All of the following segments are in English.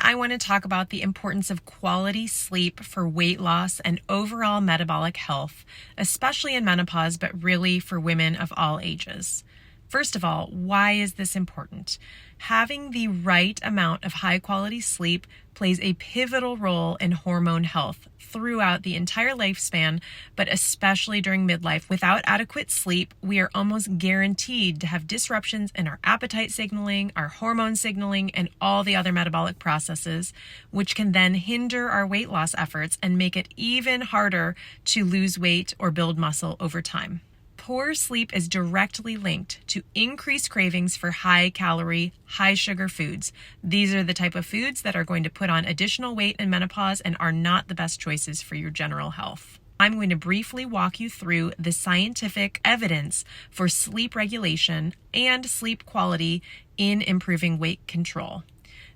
I want to talk about the importance of quality sleep for weight loss and overall metabolic health, especially in menopause, but really for women of all ages. First of all, why is this important? Having the right amount of high quality sleep plays a pivotal role in hormone health throughout the entire lifespan, but especially during midlife. Without adequate sleep, we are almost guaranteed to have disruptions in our appetite signaling, our hormone signaling, and all the other metabolic processes, which can then hinder our weight loss efforts and make it even harder to lose weight or build muscle over time. Poor sleep is directly linked to increased cravings for high-calorie, high-sugar foods. These are the type of foods that are going to put on additional weight in menopause and are not the best choices for your general health. I'm going to briefly walk you through the scientific evidence for sleep regulation and sleep quality in improving weight control.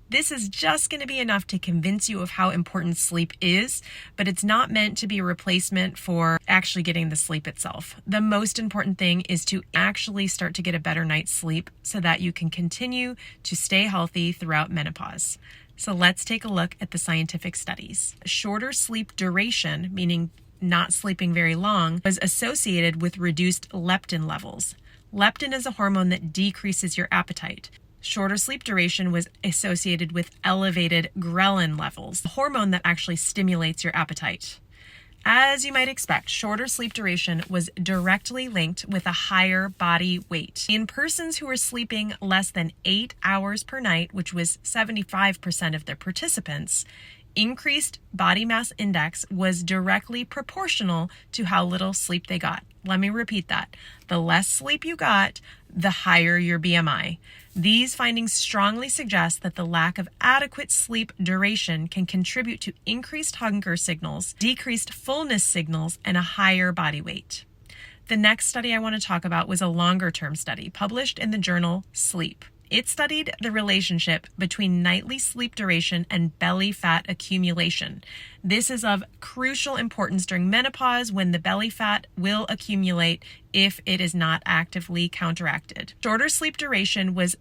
This is just going to be enough to convince you of how important sleep is, but it's not meant to be a replacement for actually getting the sleep itself. The most important thing is to actually start to get a better night's sleep so that you can continue to stay healthy throughout menopause. So let's take a look at the scientific studies. Shorter sleep duration, meaning not sleeping very long, was associated with reduced leptin levels. Leptin is a hormone that decreases your appetite. Shorter sleep duration was associated with elevated ghrelin levels, the hormone that actually stimulates your appetite. As you might expect, shorter sleep duration was directly linked with a higher body weight. In persons who were sleeping less than 8 hours per night, which was 75% of the participants, increased body mass index was directly proportional to how little sleep they got. Let me repeat that. The less sleep you got, the higher your BMI. These findings strongly suggest that the lack of adequate sleep duration can contribute to increased hunger signals, decreased fullness signals, and a higher body weight. The next study I want to talk about was a longer-term study published in the journal Sleep. It studied the relationship between nightly sleep duration and belly fat accumulation. This is of crucial importance during menopause when the belly fat will accumulate if it is not actively counteracted. Shorter sleep duration was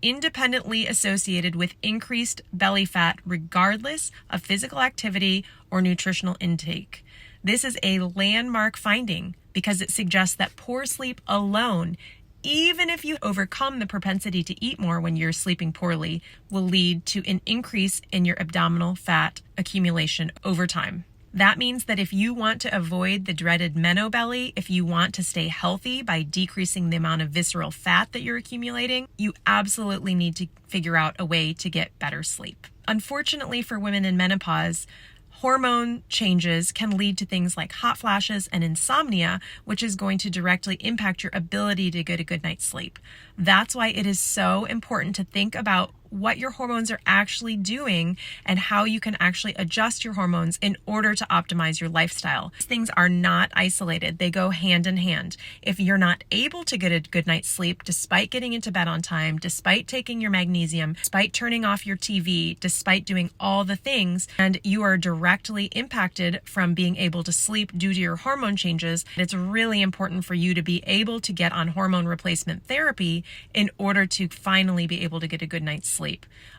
independently associated with increased belly fat regardless of physical activity or nutritional intake. This is a landmark finding because it suggests that poor sleep alone, even if you overcome the propensity to eat more when you're sleeping poorly, will lead to an increase in your abdominal fat accumulation over time. That means that if you want to avoid the dreaded menobelly, if you want to stay healthy by decreasing the amount of visceral fat that you're accumulating, you absolutely need to figure out a way to get better sleep. Unfortunately for women in menopause, hormone changes can lead to things like hot flashes and insomnia, which is going to directly impact your ability to get a good night's sleep. That's why it is so important to think about what your hormones are actually doing and how you can actually adjust your hormones in order to optimize your lifestyle. These things are not isolated. They go hand in hand. If you're not able to get a good night's sleep, despite getting into bed on time, despite taking your magnesium, despite turning off your TV, despite doing all the things, and you are directly impacted from being able to sleep due to your hormone changes, it's really important for you to be able to get on hormone replacement therapy in order to finally be able to get a good night's sleep.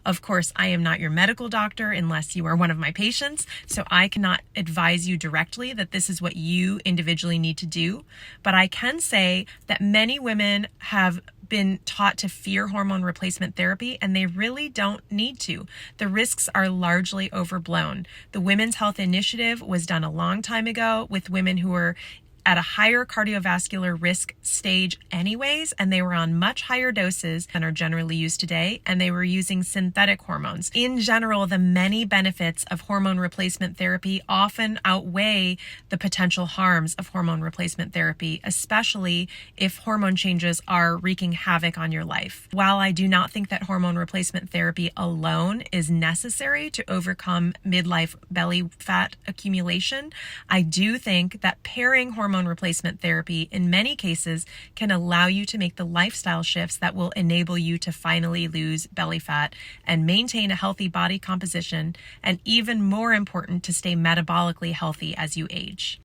Of course, I am not your medical doctor unless you are one of my patients, so I cannot advise you directly that this is what you individually need to do. But I can say that many women have been taught to fear hormone replacement therapy, and they really don't need to. The risks are largely overblown. The Women's Health Initiative was done a long time ago with women who were at a higher cardiovascular risk stage anyways, and they were on much higher doses than are generally used today, and they were using synthetic hormones. In general, the many benefits of hormone replacement therapy often outweigh the potential harms of hormone replacement therapy, especially if hormone changes are wreaking havoc on your life. While I do not think that hormone replacement therapy alone is necessary to overcome midlife belly fat accumulation, I do think that pairing hormone replacement therapy in many cases can allow you to make the lifestyle shifts that will enable you to finally lose belly fat and maintain a healthy body composition, and even more important, to stay metabolically healthy as you age.